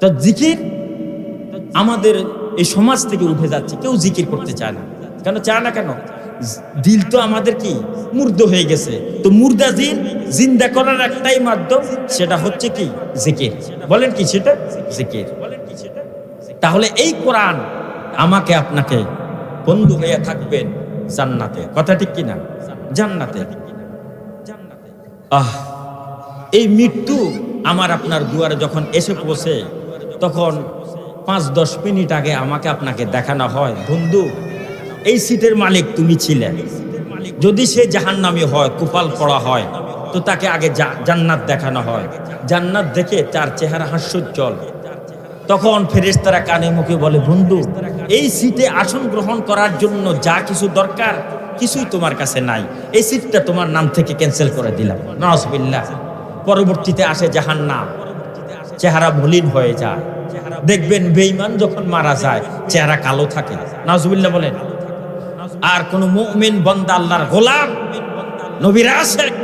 তো জিকির আমাদের এই সমাজ থেকে উঠে যাচ্ছে, কেউ জিকির করতে চায় না। কেন চায় না? কেন? দিল তো আমাদের কি মুর্দ হয়ে গেছে। তো মুর্দা দিল জিন্দা করার একটাই মাধ্যম, সেটা হচ্ছে কি? জিকির। বলেন কি সেটা? জিকির। তাহলে এই কোরআন আমাকে আপনাকে বন্ধু হয়ে থাকবেন জান্নাতে, কথা ঠিক কিনা? জান্নাতে। এই মৃত্যু আমার আপনার দুয়ারে যখন এসে পৌঁছে, তখন 5-10 মিনিট আগে আমাকে আপনাকে দেখানো হয়, বন্ধু এই সিটের মালিক তুমি ছিলে। যদি সে জাহান্নামী হয়, কুফাল পড়া হয়, তো তাকে আগে জান্নাত দেখানো হয়। জান্নাত দেখে তার চেহারা হাস্যোজ্জ্বল। তখন ফেরেশতারা কানে মুখে বলে, বন্ধু এই সিটে আসন গ্রহণ করার জন্য যা কিছু দরকার কিছুই তোমার কাছে নাই, এই সিটটা তোমার নাম থেকে ক্যান্সেল করে দিলাম। নাউজুবিল্লাহ। পরবর্তীতে আসে জাহান্নাম, চেহারা মলিন হয়ে যায়। দেখবেন বেঈমান যখন মারা যায় চেহারা কালো থাকে। নাউজুবিল্লাহ বলেন। আর কোন মুমিন বান্দা, আল্লাহর গোলাম, নবীর আশিক,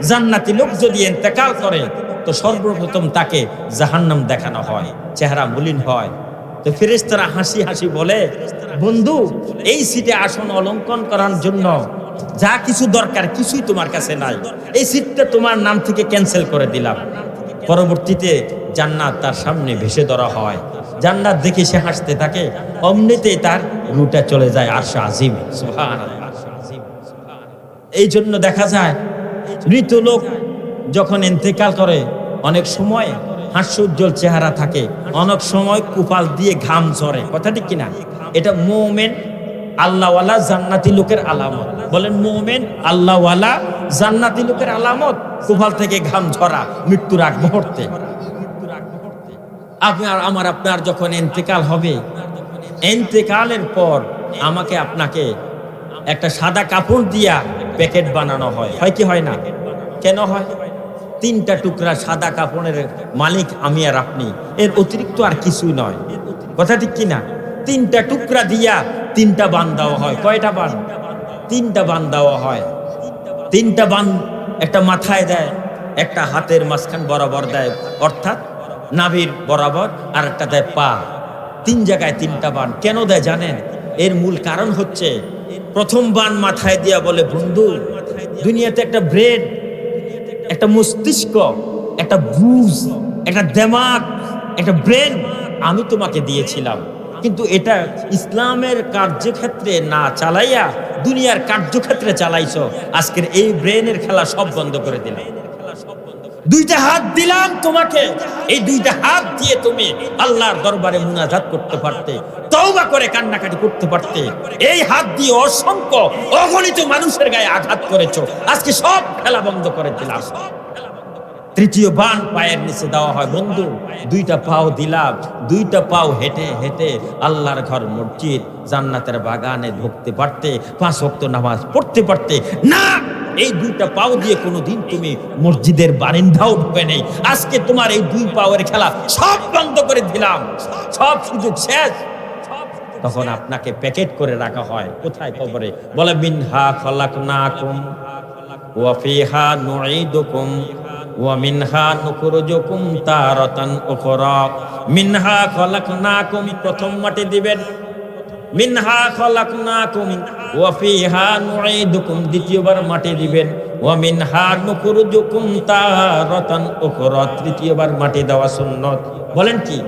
জান্নাতি লোক যদি ইন্তেকাল করে, তো সর্বপ্রথম তাকে জাহান্নাম দেখানো হয়, চেহারা মলিন হয়। তো ফেরেশতারা হাসি হাসি বলে, বন্ধু এই সিটে আসন অলঙ্করণ করার জন্য যা কিছু দরকার কিছুই তোমার কাছে নাই, এই সিটটা তোমার নাম থেকে ক্যান্সেল করে দিলাম। পরবর্তীতে জান্নাত তার সামনে ভেসে ধরা হয়। জান্নাত দেখে সে হাসতে থাকে, অমনিতেই তার রুটা চলে যায় আরশে আজিমে। সুবহানাল্লাহ। এই জন্য দেখা যায় মৃত লোক যখন ইন্তেকাল করে, অনেক সময় হাস্যোজ্জ্বল চেহারা থাকে, অনেক সময় কুপাল দিয়ে ঘাম ঝরে, কথা ঠিক কিনা? এটা মুমিন আল্লাহওয়ালা জান্নাতি লোকের আলামত। বলেন, মুমিন আল্লাহওয়ালা জান্নাতি লোকের আলামত কুপাল থেকে ঘাম ঝরা মৃত্যুর আগ মুহূর্তে। আপনার যখন ইন্তেকাল হবে, ইন্তেকালের পর আমাকে আপনাকে একটা সাদা কাপড় দিয়া প্যাকেট বানানো হয়, হয় কি হয় না? কেন হয়? 3টা টুকরা সাদা কাপড়ের মালিক আমি আর আপনি, এর অতিরিক্ত আর কিছুই নয়, কথা ঠিক কিনা? 3টা টুকরা দিয়া 3টা বান দেওয়া হয়। কয়টা বান? 3টা বান দেওয়া হয়। 3টা বান একটা মাথায় দেয়, একটা হাতের মাঝখান বরাবর দেয়, অর্থাৎ নাভির বরাবর, আর একটা দেয় পা। 3 জায়গায় 3টা বান কেন দেয় জানেন? এর মূল কারণ হচ্ছে, প্রথম বান মাথায় দিয়া বলে, বন্ধু দুনিয়াতে একটা ব্রেন, একটা মস্তিষ্ক, একটা বুঝ, একটা দিমাগ, একটা ব্রেন আমি তোমাকে দিয়েছিলাম, কিন্তু এটা ইসলামের কার্যক্ষেত্রে না চালাইয়া দুনিয়ার কার্যক্ষেত্রে চালাইছো। আজকের এই ব্রেনের খেলা সব বন্ধ করে দিলাম। 2টা হাত দিলাম তোমাকে, এই 2টা হাত দিয়ে তুমি আল্লাহর দরবারে মুনাজাত করতে পারতে, তওবা করে কান্নাকাটি করতে পারতে। এই হাত দিয়ে অসংখ্য অগণিত মানুষের গায়ে আঘাত করেছো, আজকে সব খেলা বন্ধ করে দিলাম। 3য় বান পায়ের নিচে দেওয়া হয়, বন্ধু 2টা পাও দিলাম, 2টা পাও হেঁটে হেঁটে আল্লাহর ঘর মসজিদ জান্নাতের বাগানে ঢুকতে পারতে, 5 ওয়াক্ত নামাজ পড়তে পারতে। না, এই 2টা পাও দিয়ে কোনোদিন তুমি মসজিদের বারিন্দাও ঢুকে নেই। আজকে তোমার এই 2 পাওয়ের খেলা সব বন্ধ করে দিলাম, সব সুযোগ শেষ। তখন আপনাকে প্যাকেট করে রাখা হয় কোথায়? কবরে। বলে, মিনহা খলাকনাকুম ওয়া ফিহা নুঈদুকুম ওয়া মিনহা নুখরিজুকুম তারাতান উখরা। মিনহা খলাকনাকুম, প্রথম মাটি দিবেন, মিনহা খলাকনাকুম ওয়া ফিহা নুঈদুকুম, দ্বিতীয়বার মাটি দিবেন। ওয়া মিনহা নুখরিজুকুম তারাতান উখরা, তৃতীয়বার মাটি দেওয়া সুন্নত। বলেন কি?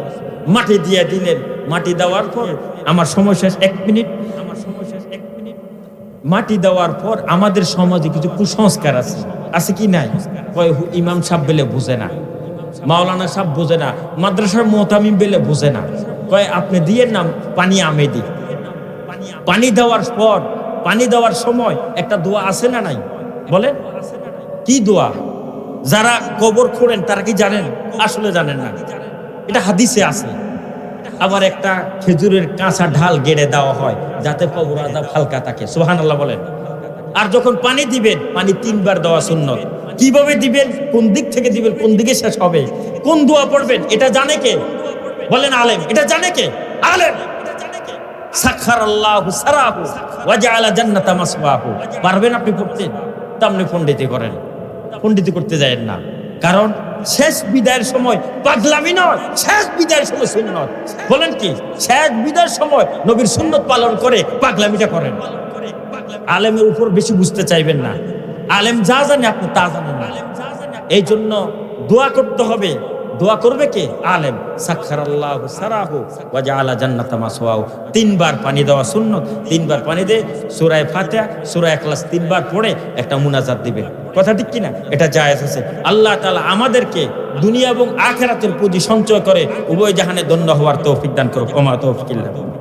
মাটি দিয়ে দিলেন, মাটি দেওয়ার পর আমার সময় শেষ, 1 মিনিট। মাটি দেওয়ার পর আমাদের সমাজে কিছু কুসংস্কার আছে, আছে কি নাই? কয় ইমাম সাহেব বলে বুঝে না, মাওলানা সাহেব বুঝে না, মাদ্রাসার মুতামিম বলে বুঝে না। কয় আপনি দিয়ে নাম পানি আমি দিই। পানি দেওয়ার পর, পানি দেওয়ার সময় একটা দোয়া আছে না নাই? বলেন কি দোয়া? যারা কবর খোঁড়েন তারা কি জানেন? আসলে জানেন না, এটা হাদিসে আছে। আবার একটা খেজুরের কাঁচা ঢাল গেড়ে দেওয়া হয় যাতে কবর আযাব হালকা থাকে। সুবহানাল্লাহ বলেন। আর যখন পানি দিবেন, পানি 3 বার দেওয়া সুন্নত। কিভাবে দিবেন, কোন দিক থেকে দিবেন, কোন দিকে শেষ হবে, কোন দোয়া পড়বেন, এটা জানে কে? বলেন আলেম। এটা জানে কে? আলেম। সাখারাল্লাহু সারাহু ওয়া জাআলা জান্নাতা মাসওয়াহু। পারবেন আপনি পড়তে? তামনে পণ্ডিতি করেন, পণ্ডিতি করতে যায়েন না। কারণ শেষ বিদায়ের সময় পাগলামি নয়, শেষ বিদায়ের সময় সুন্নত। বলেন কি? শেষ বিদায়ের সময় নবীর সুন্নত পালন করে পাগলামিটা করেন। আলেমের উপর বেশি বুঝতে চাইবেন না। আলেম যা জানে আপনি তা জানেন না। এই জন্য দোয়া করতে হবে। দোয়া করবে কে? আলেম। সাখারাল্লাহু সারাহু ওয়া জাআলা জান্নাতা মাসওয়াহু। 3 বার পানি দেওয়া সুন্নত। 3 বার পানি দিয়ে সূরা ফাতিহা, সূরা ইখলাস 3 বার পড়ে একটা মুনাজাত দিবে। কথা ঠিক কিনা? এটা জায়েজ আছে। আল্লাহ তাআলা আমাদেরকে দুনিয়া এবং আখিরাতের পুঁজি সঞ্চয় করে উভয় জাহানে ধন্য হওয়ার তৌফিক দান করুক। ওমা তৌফিক ইল্লা বিল্লাহ।